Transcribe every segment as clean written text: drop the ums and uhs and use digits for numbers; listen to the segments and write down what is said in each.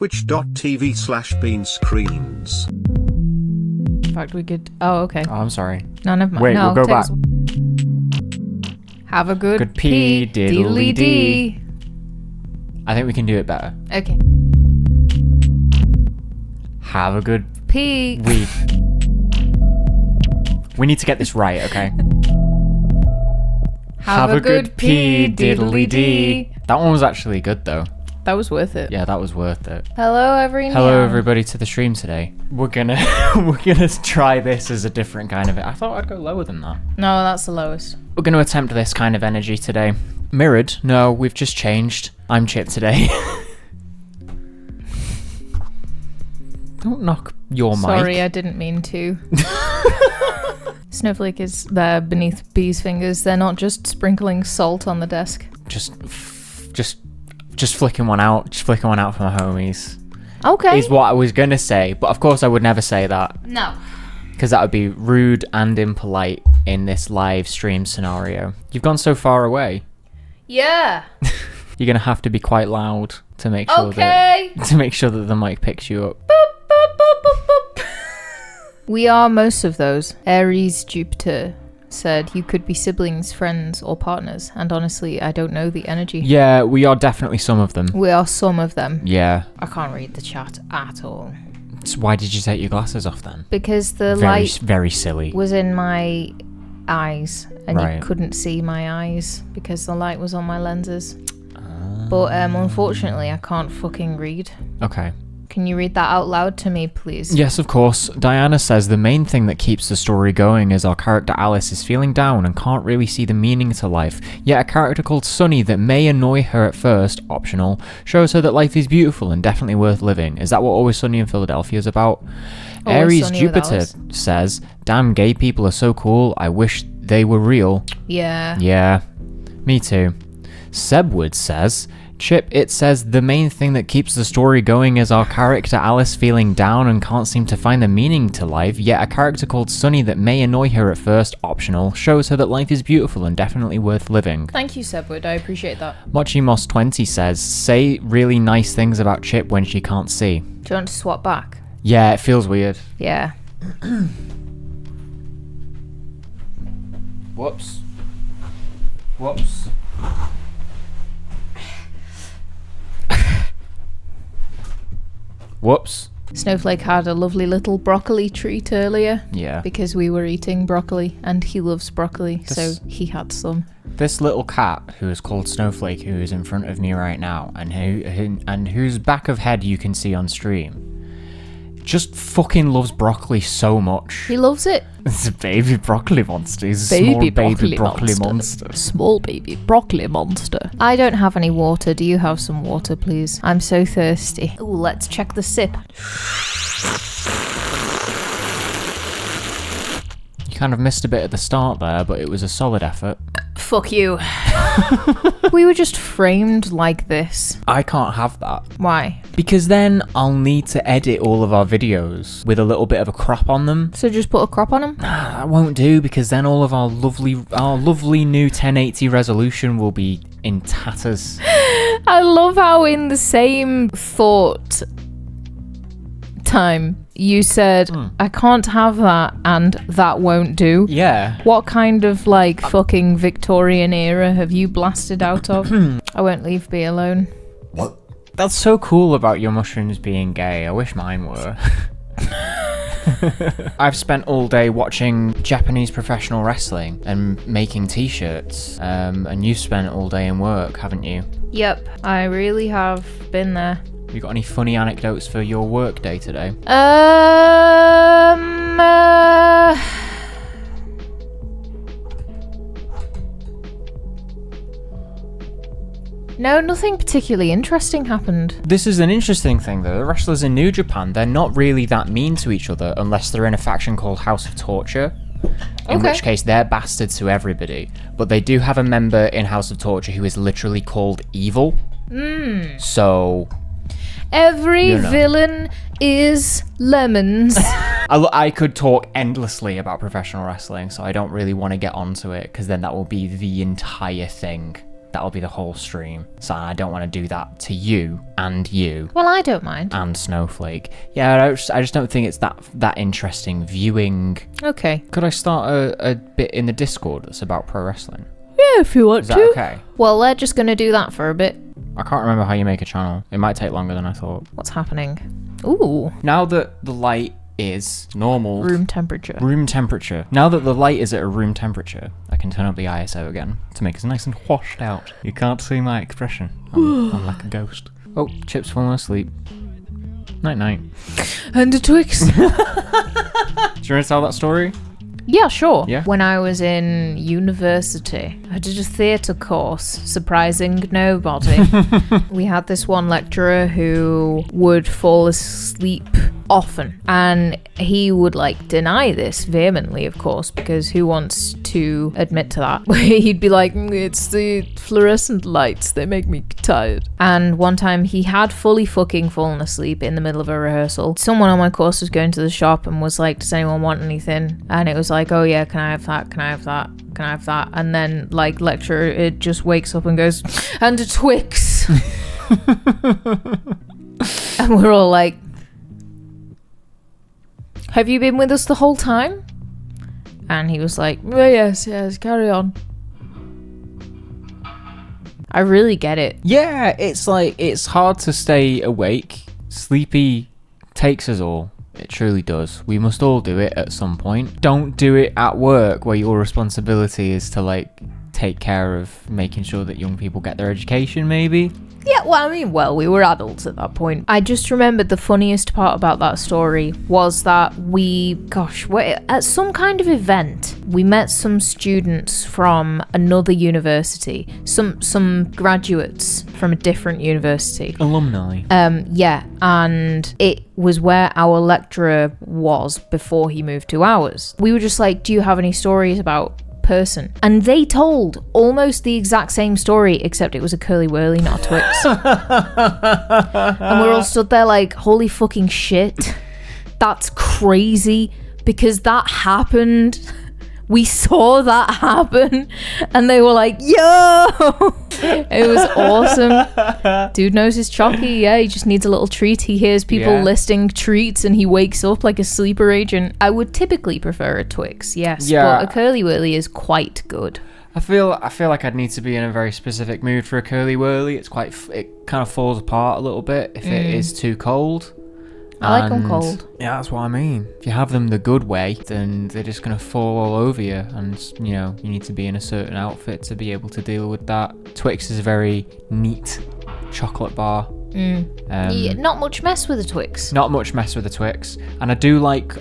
twitch.tv/BEANSCREENS. In fact, we could... Oh, okay. Oh, I'm sorry. No, never mind. Wait, no, we'll go back. Have a good pee, diddly dee. I think we can do it better. Okay. Have a good Pee. We need to get this right, okay? Have a good pee, diddly dee. That one was actually good though. That was worth it. Yeah, that was worth it. Hello, everyone. Hello, everybody, to the stream today. We're gonna try this as a different kind of it. I thought I'd go lower than that. No, that's the lowest. We're gonna attempt this kind of energy today. Mirrored? No, we've just changed. I'm Chip today. Don't knock your mic. Sorry, I didn't mean to. Snowflake is there beneath Bee's fingers. They're not just sprinkling salt on the desk. Just flicking one out. Just flicking one out for my homies. Okay. Is what I was gonna say, but of course I would never say that. No. Because that would be rude and impolite in this live stream scenario. You've gone so far away. Yeah. You're gonna have to be quite loud to make sure that the mic picks you up. Boop, boop, boop, boop, boop. We are most of those. Aries Jupiter said you could be siblings, friends, or partners. And honestly, I don't know the energy. Yeah, we are definitely some of them. We are some of them. Yeah. I can't read the chat at all. So why did you take your glasses off then? Because the light very silly. was in my eyes and Right. you couldn't see my eyes because the light was on my lenses. But unfortunately, I can't fucking read. Okay. Can you read that out loud to me, please? Yes, of course. Diana says the main thing that keeps the story going is our character Alice is feeling down and can't really see the meaning to life. Yet a character called Sunny that may annoy her at first, optional, shows her that life is beautiful and definitely worth living. Is that what Always Sunny in Philadelphia is about? Always Aries Sunny with Jupiter Alice. says, damn, gay people are so cool. I wish they were real. Yeah. Yeah, me too. Sebwood says, Chip, it says the main thing that keeps the story going is our character Alice feeling down and can't seem to find the meaning to life, yet a character called Sunny that may annoy her at first, optional, shows her that life is beautiful and definitely worth living. Thank you, Sebwood. I appreciate that. Mochimoss20 says, say really nice things about Chip when she can't see. Do you want to swap back? Yeah, it feels weird. Yeah. Whoops. Whoops. Whoops. Snowflake had a lovely little broccoli treat earlier. Yeah. Because we were eating broccoli and he loves broccoli, so he had some. This little cat, who is called Snowflake, who is in front of me right now, and whose back of head you can see on stream, just fucking loves broccoli so much. He loves it. It's a baby broccoli monster. He's a small baby broccoli monster. Small baby broccoli monster. I don't have any water. Do you have some water, please? I'm so thirsty. Ooh, let's check the sip. You kind of missed a bit at the start there, but it was a solid effort. Fuck you. We were just framed like this. I can't have that. Why? Because then I'll need to edit all of our videos with a little bit of a crop on them. So just put a crop on him? That won't do, because then all of our lovely new 1080 resolution will be in tatters. I love how in the same thought time you said, I can't have that and that won't do. Yeah. What kind of fucking Victorian era have you blasted out of? I won't leave B alone. What? That's so cool about your mushrooms being gay. I wish mine were. I've spent all day watching Japanese professional wrestling and making t-shirts. And you've spent all day in work, haven't you? Yep, I really have been there. You got any funny anecdotes for your work day today? No, nothing particularly interesting happened. This is an interesting thing though. The wrestlers in New Japan, they're not really that mean to each other unless they're in a faction called House of Torture. In which case they're bastards to everybody. But they do have a member in House of Torture who is literally called Evil. So... Every villain is lemons. I could talk endlessly about professional wrestling, so I don't really want to get onto it, because then that will be the entire thing. That'll be the whole stream. So I don't want to do that to you and you Well, I don't mind. and Snowflake. Yeah, I just don't think it's that interesting viewing. Okay. Could I start a bit in the Discord that's about pro wrestling? Yeah, if you want Is that okay? Well, they're just going to do that for a bit. I can't remember how you make a channel. It might take longer than I thought. What's happening? Ooh. Now that the light is normal Room temperature. Now that the light is at a room temperature, I can turn up the ISO again to make it nice and washed out. You can't see my expression. I'm like a ghost. Oh, Chip's falling asleep. Night night. And a Twix. Do you want to tell that story? Yeah, sure. Yeah. When I was in university, I did a theatre course, surprising nobody. We had this one lecturer who would fall asleep often, and he would like deny this vehemently, of course, because who wants to admit to that? He'd be like, it's the fluorescent lights, they make me tired. And one time he had fully fucking fallen asleep in the middle of a rehearsal. Someone on my course was going to the shop and was like, does anyone want anything? And it was like, oh yeah, can I have that? Can I have that? Can I have that? And then like lecturer, it just wakes up and goes, and a Twix. And we're all like, have you been with us the whole time? And he was like, oh, yes, carry on. I really get it. Yeah, it's like, it's hard to stay awake. Sleepy takes us all. It truly does. We must all do it at some point. Don't do it at work where your responsibility is to like take care of making sure that young people get their education, maybe. Yeah, well, I mean, we were adults at that point. I just remembered the funniest part about that story was that at some kind of event, we met some students from another university, some graduates from a different university. Alumni. Yeah, and it was where our lecturer was before he moved to ours. We were just like, do you have any stories about person? And they told almost the exact same story, except it was a curly whirly, not a Twix. And we're all stood there like, holy fucking shit, that's crazy, because that happened. We saw that happen, and they were like, yo. It was awesome. Dude knows his chalky. Yeah, he just needs a little treat. He hears people listing treats and he wakes up like a sleeper agent. I would typically prefer a Twix, yes, but a curly whirly is quite good. I feel like I'd need to be in a very specific mood for a curly whirly. It kind of falls apart a little bit if it is too cold. I like them cold. Yeah, that's what I mean. If you have them the good way, then they're just going to fall all over you. And, you know, you need to be in a certain outfit to be able to deal with that. Twix is a very neat chocolate bar. Yeah, not much mess with a Twix. Not much mess with a Twix. And I do like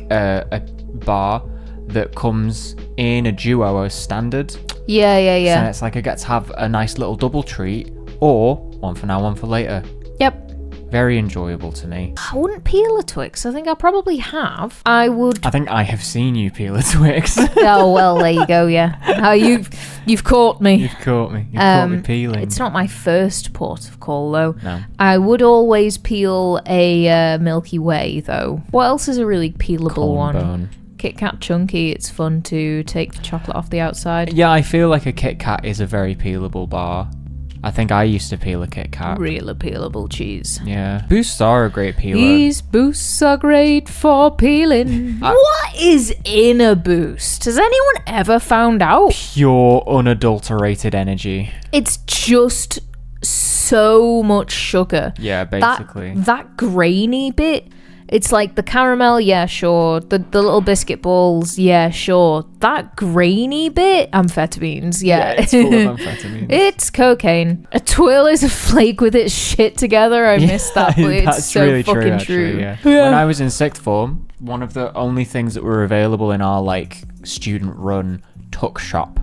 a bar that comes in a duo as standard. Yeah. So it's like I get to have a nice little double treat, or one for now, one for later. Yep. Very enjoyable to me. I wouldn't peel a Twix. I think I probably have. I think I have seen you peel a Twix. Oh, well, there you go, yeah. You've caught me. You've caught me. You've caught me peeling. It's not my first port of call, though. No. I would always peel a Milky Way, though. What else is a really peelable Corn one? bone. Kit Kat Chunky. It's fun to take the chocolate off the outside. Yeah, I feel like a Kit Kat is a very peelable bar. I think I used to peel a Kit Kat. Real peelable cheese. Yeah. Boosts are a great peeler. These boosts are great for peeling. What is in a boost? Has anyone ever found out? Pure, unadulterated energy. It's just so much sugar. Yeah, basically. That grainy bit, it's like the caramel, yeah, sure. The little biscuit balls, yeah, sure. That grainy bit, amphetamines, yeah. It's full of amphetamines. It's cocaine. A twirl is a flake with its shit together. I missed that, but it's That's so really fucking true. Yeah. When I was in sixth form, one of the only things that were available in our like student-run tuck shop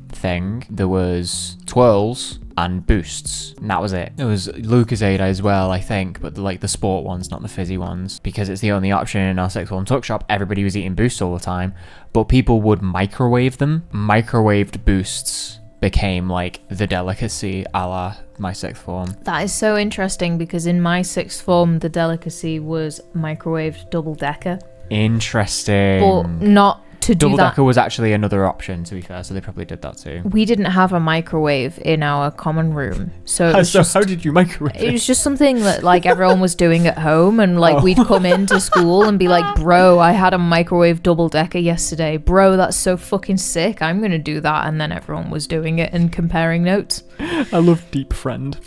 thing, there was twirls and boosts, and that was it. It was Lucozade as well, I think, but the sport ones, not the fizzy ones, because it's the only option in our sixth form tuck shop. Everybody was eating boosts all the time, but people would microwave them. Microwaved boosts became like the delicacy a la my sixth form. That is so interesting, because in my sixth form the delicacy was microwaved double decker, Interesting. but not to do Double that. decker was actually another option, to be fair, so they probably did that too. We didn't have a microwave in our common room, so it was So just, how did you microwave it was just something that like everyone was doing at home, and like we'd come into school and be like, bro, I had a microwave double decker yesterday. Bro, that's so fucking sick. I'm gonna do that. And then everyone was doing it and comparing notes. I love Deep Friend.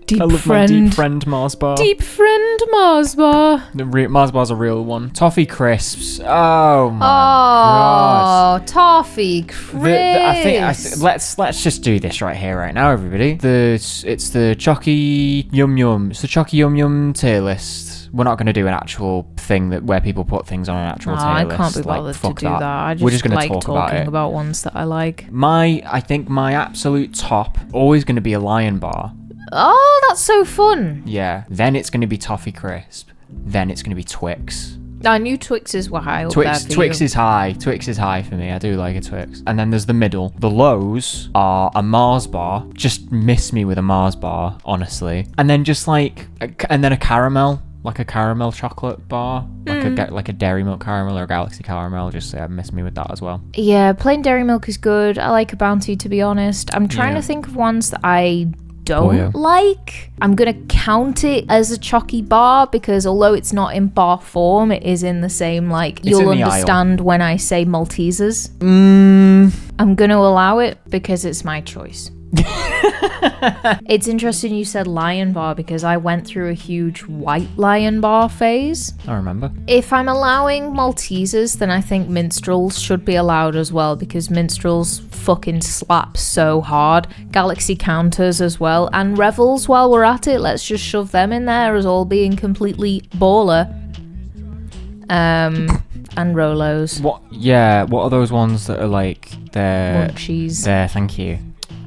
Deep I love friend. my Deep Friend Mars bar. Deep friend Mars bar. Mars bar's a real one. Toffee crisps. Oh my god. Oh, toffee crisps. I think let's just do this right here, right now, everybody. It's the Chocky Yum Yum. It's the Chocky Yum Yum tier list. We're not going to do an actual thing where people put things on an actual tier I list. can't be bothered to do that. I just We're just going like to talk talking about it. ones that I like. I think my absolute top always going to be a Lion bar. Oh, that's so fun. Yeah. Then it's going to be Toffee Crisp. Then it's going to be Twix. I knew Twixes were high up there for Twix you. is high. Twix is high for me. I do like a Twix. And then there's the middle. The lows are a Mars bar. Just miss me with a Mars bar, honestly. And then just like, and then a caramel. Like a caramel chocolate bar, like a Dairy Milk caramel or a Galaxy caramel. Just miss me with that as well. Yeah, plain dairy milk is good. I like a Bounty, to be honest. I'm trying to think of ones that I don't like. I'm gonna count it as a Chocky bar because although it's not in bar form, it is in the same like. You'll understand when I say Maltesers. I'm gonna allow it because it's my choice. It's interesting you said Lion bar because I went through a huge white Lion bar phase. I remember. If I'm allowing Maltesers, then I think Minstrels should be allowed as well because Minstrels fucking slap so hard. Galaxy counters as well, and Revels while we're at it, let's just shove them in there as all being completely baller. And Rolos. What are those ones that are like they're Munchies. thank you.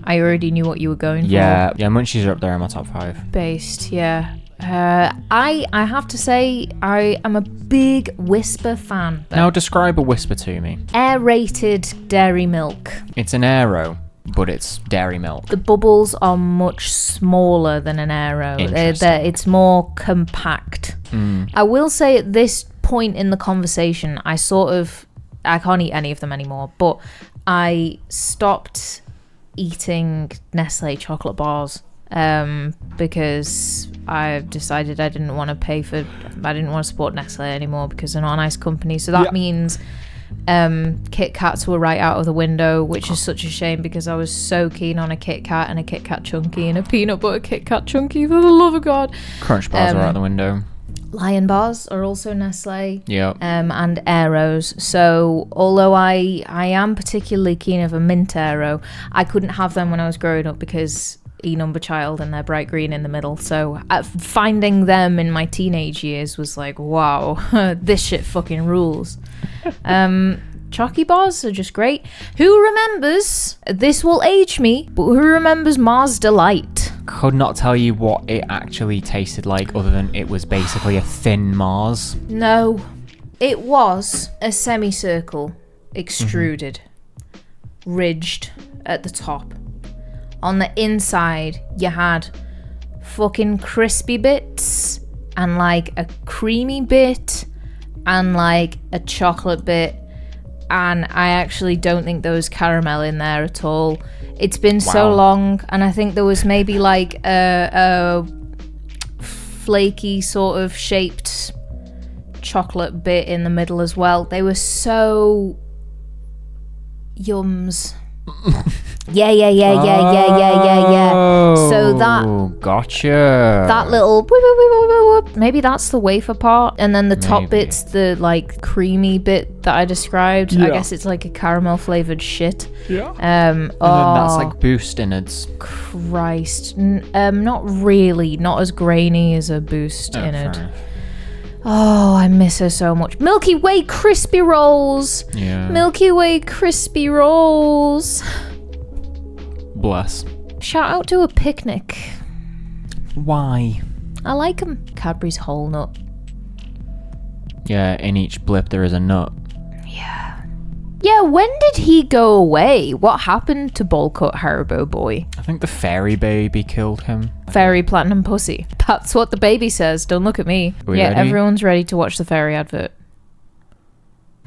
I already knew what you were going for. Yeah, Munchies are up there in my top 5. Based, yeah. I have to say I am a big Whisper fan. Now describe a Whisper to me. Aerated dairy milk. It's an Aero, but it's dairy milk. The bubbles are much smaller than an Aero. It's more compact. I will say at this point in the conversation, I can't eat any of them anymore, but I stopped eating Nestle chocolate bars because I decided I didn't want to support Nestle anymore because they're not a nice company. So that means Kit Kats were right out of the window, which is such a shame because I was so keen on a Kit Kat and a Kit Kat Chunky and a peanut butter Kit Kat Chunky, for the love of God. Crunch bars are out the window. Lion bars are also Nestle. Yeah. And Aeros. So although I am particularly keen of a mint Aero, I couldn't have them when I was growing up because number child and they're bright green in the middle. So finding them in my teenage years was like, wow, this shit fucking rules. Chocky bars are just great. Who remembers, this will age me, but who remembers Mars Delight? Could not tell you what it actually tasted like other than it was basically a thin Mars. No, it was a semicircle, extruded, ridged at the top. On the inside, you had fucking crispy bits and like a creamy bit and like a chocolate bit. And I actually don't think there was caramel in there at all. It's been so long, and I think there was maybe like a flaky sort of shaped chocolate bit in the middle as well. They were so yums. Yeah. So that gotcha. That little maybe that's the wafer part, and then the top bit's the like creamy bit that I described. I guess it's like a caramel flavored shit. And then that's like boost innards. Christ, not really, not as grainy as a boost innard. Oh, I miss her so much. Milky Way crispy rolls. Yeah. Milky Way crispy rolls. Bless. Shout out to a picnic. Why? I like them. Cadbury's whole nut. Yeah, in each blip there is a nut. Yeah, when did he go away? What happened to Bowl-Cut Haribo Boy? I think the fairy baby killed him. Fairy Platinum Pussy. That's what the baby says. Don't look at me. Are we ready? Everyone's ready to watch the fairy advert.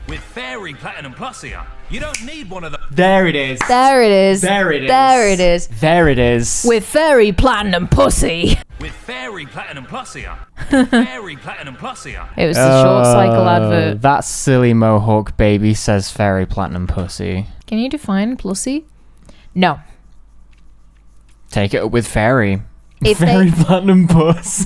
With Fairy Platinum Plus here, you don't need one of the. There it is. There it is. There it is. There it is. There it is. With Fairy Platinum Pussy. With Fairy Platinum Plus here. Fairy Platinum Plus here. It was the short cycle advert. That silly mohawk baby says fairy platinum pussy. Can you define pussy? No. Take it up with fairy. If Fairy platinum puss.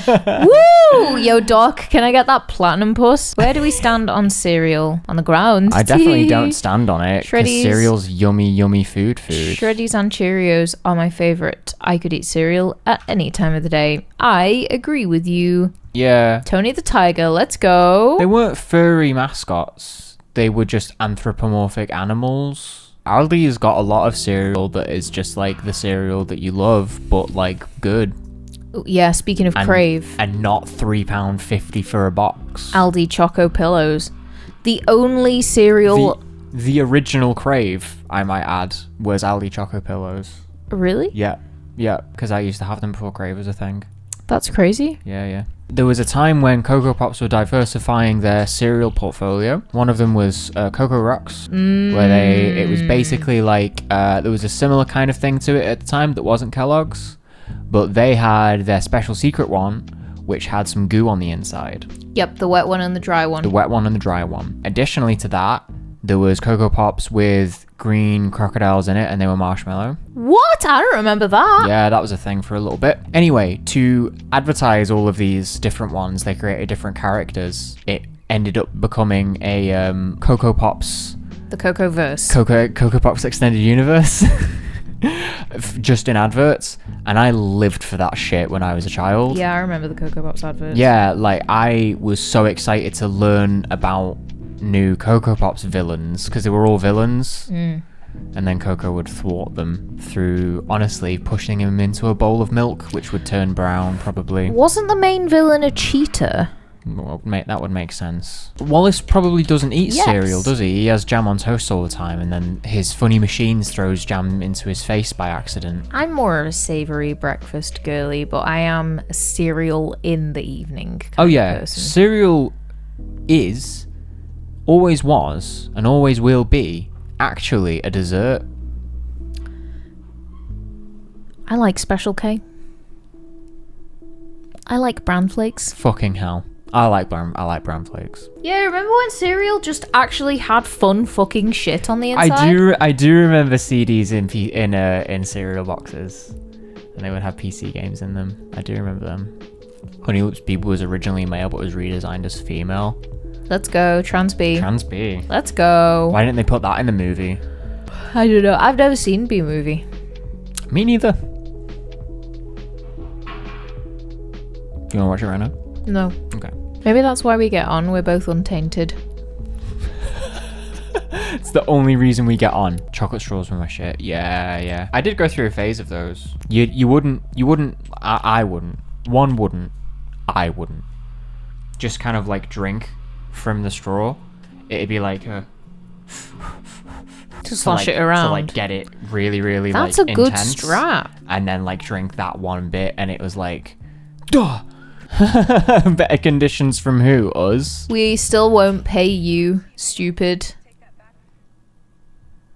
Woo! Yo, Doc, can I get that platinum puss? Where do we stand on cereal? On the ground? I definitely don't stand on it because Shreddies. cereal's yummy food. Shreddies and Cheerios are my favorite. I could eat cereal at any time of the day. I agree with you. Yeah. Tony the Tiger, let's go. They weren't furry mascots. They were just anthropomorphic animals. Aldi's got a lot of cereal that is just like the cereal that you love, but like good. Yeah, speaking of Crave. And not £3.50 for a box. Aldi Choco Pillows. The only cereal... The original Crave, I might add, was Aldi Choco Pillows. Really? Yeah, because I used to have them before Crave was a thing. That's crazy. Yeah. There was a time when Cocoa Pops were diversifying their cereal portfolio. One of them was Cocoa Rocks, where it was basically like, there was a similar kind of thing to it at the time that wasn't Kellogg's, but they had their special secret one, which had some goo on the inside. Yep, the wet one and the dry one. The wet one and the dry one. Additionally to that, there was Cocoa Pops with green crocodiles in it, and they were marshmallow. What? I don't remember that. Yeah, that was a thing for a little bit. Anyway, to advertise all of these different ones, they created different characters. It ended up becoming a Cocoa Pops... The Cocoa Verse. Cocoa Pops Extended Universe. Just in adverts. And I lived for that shit when I was a child. Yeah, I remember the Cocoa Pops adverts. Yeah, like, I was so excited to learn about new Cocoa Pops villains, because they were all villains. And then Coco would thwart them through, honestly, pushing him into a bowl of milk, which would turn brown, probably. Wasn't the main villain a cheetah? Well, that would make sense. Wallace probably doesn't eat cereal, does he? He has jam on toast all the time, and then his funny machines throws jam into his face by accident. I'm more of a savoury breakfast girly, but I am a cereal in the evening kind of person. Cereal is, always was, and always will be, actually a dessert. I like Special K. I like bran flakes. Fucking hell. I like bran flakes. Yeah, remember when cereal just actually had fun fucking shit on the inside? I do remember CDs in cereal boxes, and they would have PC games in them. I do remember them. Honey Loops Beeble was originally male, but was redesigned as female. Let's go, Trans B. Trans B. Let's go. Why didn't they put that in the movie? I don't know. I've never seen B movie. Me neither. Do you want to watch it right now? No. Okay. Maybe that's why we get on. We're both untainted. It's the only reason we get on. Chocolate straws were my shit. Yeah. I did go through a phase of those. You wouldn't. I wouldn't. One wouldn't. I wouldn't. Just kind of like drink from the straw. It'd be like to slosh it around. To like get it really That's like a good intense, strat. and then like drink that one bit, and it was like, duh. Better conditions from who? Us? We still won't pay you, stupid.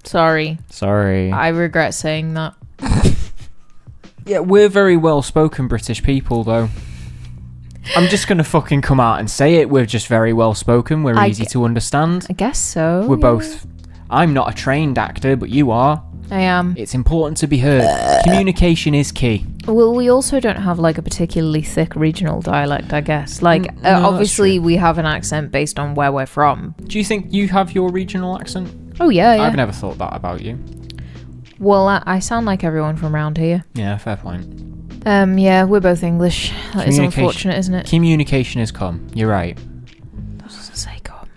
Sorry. I regret saying that. Yeah, we're very well-spoken British people, though. I'm just gonna fucking come out and say it. We're just very well-spoken. We're easy to understand. I guess so. We're both... I'm not a trained actor, but you are. I am. It's important to be heard. Communication is key. Well, we also don't have like a particularly thick regional dialect, I guess. Like, obviously we have an accent based on where we're from. Do you think you have your regional accent? Oh, yeah. I've never thought that about you. Well, I sound like everyone from around here. Yeah, fair point. Yeah, we're both English. That is unfortunate, isn't it? Communication is come. You're right. That doesn't say come.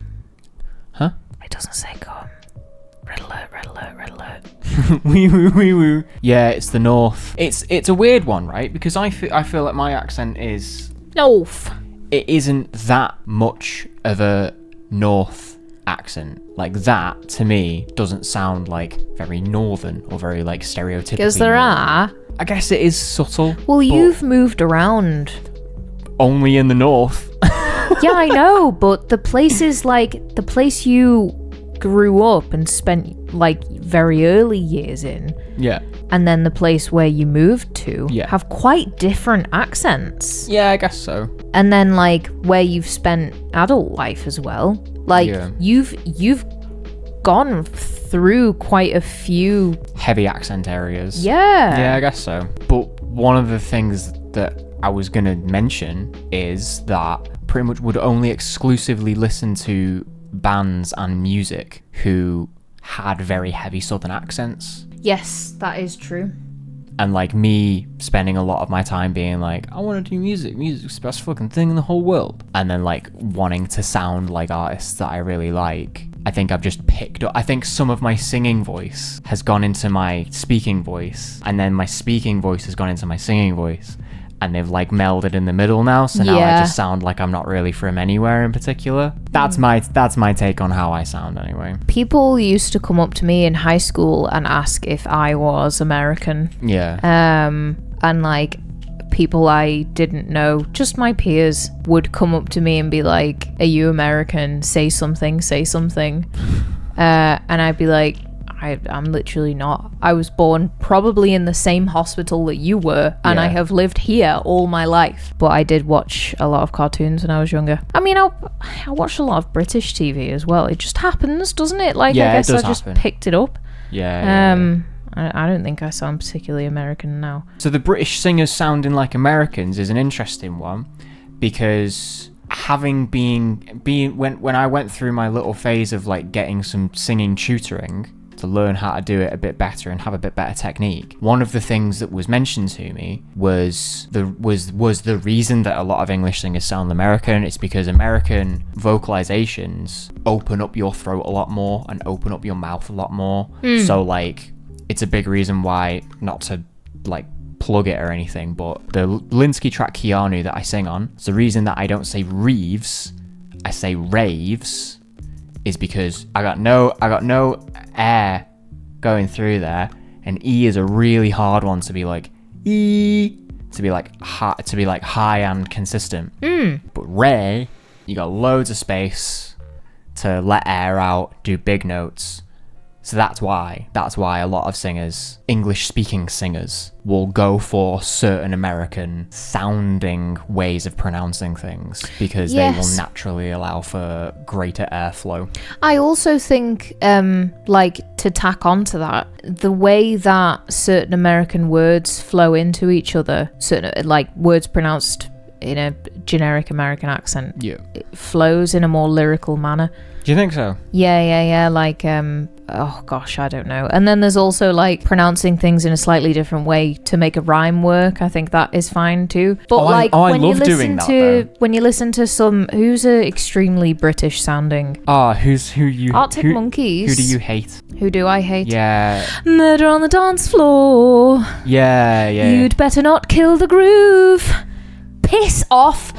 Huh? It doesn't say come. Red alert. Wee woo. Yeah, it's the north. It's a weird one, right? Because I feel like my accent is... North. It isn't that much of a north accent. Like that, to me, doesn't sound like very northern or very like stereotypical. Because there are. I guess it is subtle. Well, you've moved around. Only in the north. Yeah, I know, but the place is like the place you grew up and spent like very early years in, Yeah. and then the place where you moved to Yeah. have quite different accents. Yeah, I guess so. And then like where you've spent adult life as well. Like Yeah. you've gone through quite a few. Heavy accent areas. Yeah. Yeah, I guess so. But one of the things that I was going to mention is that pretty much would only exclusively listen to bands and music who had very heavy southern accents. Yes, that is true. And like me spending a lot of my time being like, I want to do music's the best fucking thing in the whole world, and then like wanting to sound like artists that I really like. I think I've just picked up, I think some of my singing voice has gone into my speaking voice, and then my speaking voice has gone into my singing voice, and they've like melded in the middle now, so now I just sound like I'm not really from anywhere in particular. That's my take on how I sound anyway. People used to come up to me in high school and ask if I was American. Yeah. And like people I didn't know, just my peers, would come up to me and be like, "Are you American? Say something, say something." And I'd be like, I'm literally not. I was born probably in the same hospital that you were, and I have lived here all my life. But I did watch a lot of cartoons when I was younger. I mean, I watched a lot of British TV as well. It just happens, doesn't it? Like, Yeah, I guess it does I just happen. picked it up. Yeah. I don't think I sound particularly American now. So the British singers sounding like Americans is an interesting one, because having been when I went through my little phase of like getting some singing tutoring to learn how to do it a bit better and have a bit better technique, one of the things that was mentioned to me was the reason that a lot of English singers sound American. It's because American vocalizations open up your throat a lot more and open up your mouth a lot more. So like it's a big reason why, not to like plug it or anything, but the Linsky track Keanu that I sing on, it's the reason that I don't say reeves, I say raves, is because I got no air going through there, and E is a really hard one to be like E, to be like high and consistent. But Ray, you got loads of space to let air out, do big notes. So that's why a lot of singers, English speaking singers, will go for certain American sounding ways of pronouncing things, because they will naturally allow for greater airflow. I also think, like, to tack onto that, the way that certain American words flow into each other, certain like words pronounced in a generic American accent, it flows in a more lyrical manner. Do you think so? Yeah. Like, oh gosh, I don't know. And then there's also like pronouncing things in a slightly different way to make a rhyme work. I think that is fine too. But when you listen to some who's a extremely British sounding. Arctic Monkeys. Who do you hate? Who do I hate? Yeah. Murder on the dance floor. Yeah. You'd better not kill the groove. Piss off.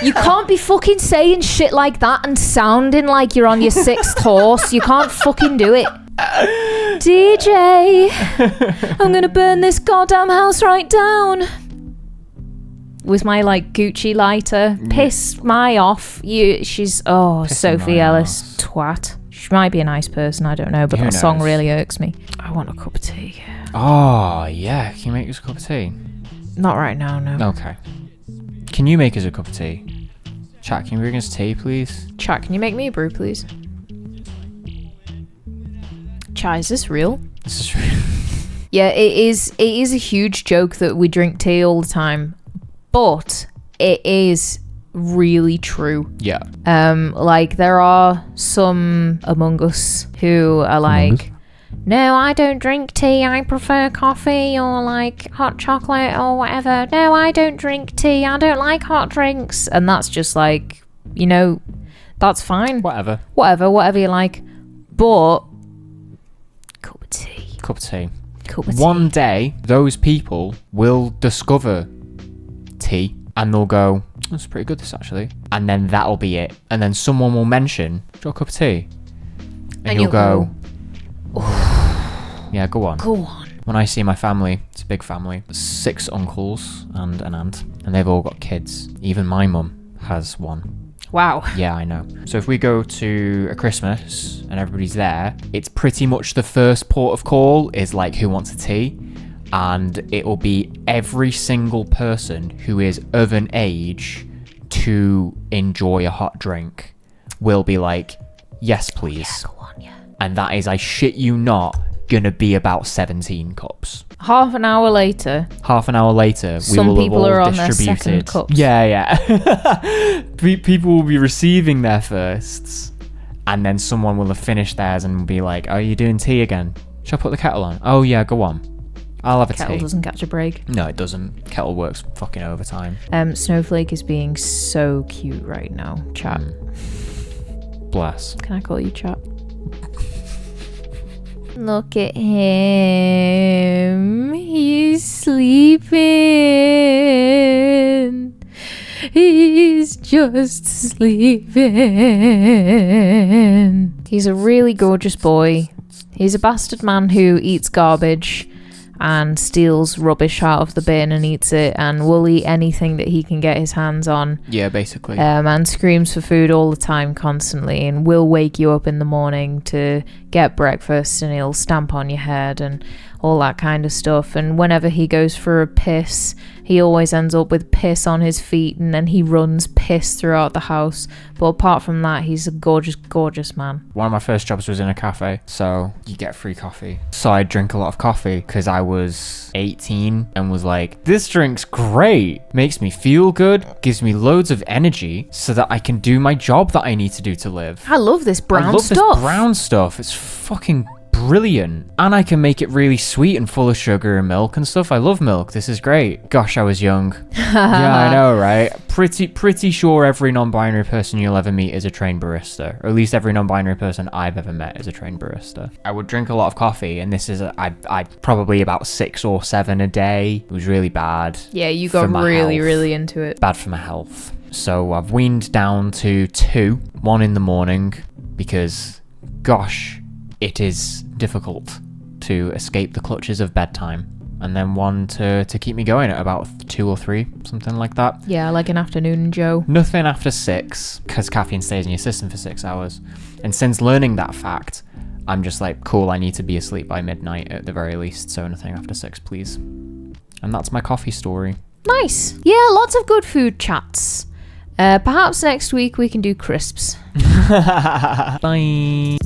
You can't be fucking saying shit like that and sounding like you're on your sixth horse. You can't fucking do it. DJ, I'm gonna burn this goddamn house right down with my like Gucci lighter. Piss my off. She's Sophie Ellis twat. She might be a nice person, I don't know, but that song really irks me. I want a cup of tea. Oh yeah, can you make us a cup of tea? Not right now, no. Okay. Can you make us a cup of tea? Chat, can you bring us tea, please? Chat, can you make me a brew, please? Chat, is this real? This is real. Yeah, it is a huge joke that we drink tea all the time, but it is really true. Yeah. Like there are some among us who are like, no, I don't drink tea, I prefer coffee or like hot chocolate or whatever. No, I don't drink tea, I don't like hot drinks. And that's just like, that's fine. Whatever you like. But cup of tea. Cup of tea. Cup of tea. One day, those people will discover tea and they'll go, that's pretty good this actually. And then that'll be it. And then someone will mention, do you want a cup of tea? And you'll go, yeah, go on. When I see my family, it's a big family, 6 uncles and an aunt, and they've all got kids. Even my mum has one. Wow. Yeah, I know. So if we go to a Christmas and everybody's there, it's pretty much the first port of call is like, who wants a tea? And it will be every single person who is of an age to enjoy a hot drink will be like, yes, please. Go on, yeah. And that is, I shit you not, gonna be about 17 cups. Half an hour later, We some will have people all are on their distributed. second cups. Yeah. People will be receiving their firsts, and then someone will have finished theirs and be like, "Are you doing tea again? Shall I put the kettle on?" "Oh yeah, go on. I'll have a Kettle tea." doesn't catch a break. No, it doesn't. Kettle works fucking overtime. Snowflake is being so cute right now. Chat. Bless. Can I call you chat? Look at him. He's sleeping. He's just sleeping. He's a really gorgeous boy. He's a bastard man who eats garbage and steals rubbish out of the bin and eats it, and will eat anything that he can get his hands on. Yeah, basically. And screams for food all the time, constantly, and will wake you up in the morning to get breakfast, and he'll stamp on your head and all that kind of stuff. And whenever he goes for a piss, he always ends up with piss on his feet, and then he runs piss throughout the house. But apart from that, he's a gorgeous, gorgeous man. One of my first jobs was in a cafe, so you get free coffee. So I drink a lot of coffee because I was 18 and was like, this drink's great. Makes me feel good, gives me loads of energy so that I can do my job that I need to do to live. I love this brown I love stuff. this brown stuff. It's fucking brilliant. And I can make it really sweet and full of sugar and milk and stuff. I love milk. This is great. Gosh, I was young. Yeah, I know, right? Pretty sure every non-binary person you'll ever meet is a trained barista. Or at least every non-binary person I've ever met is a trained barista. I would drink a lot of coffee, and this is I probably about 6 or 7 a day. It was really bad. Yeah, you got for my really, health. really into it. Bad for my health. So I've weaned down to 2, 1 in the morning, because gosh, it is difficult to escape the clutches of bedtime. And then 1 to keep me going at about 2 or 3, something like that. Yeah, like an afternoon Joe. Nothing after 6, because caffeine stays in your system for 6 hours. And since learning that fact, I'm just like, cool, I need to be asleep by midnight at the very least, so nothing after 6, please. And that's my coffee story. Nice. Yeah, lots of good food chats. Perhaps next week we can do crisps. Bye.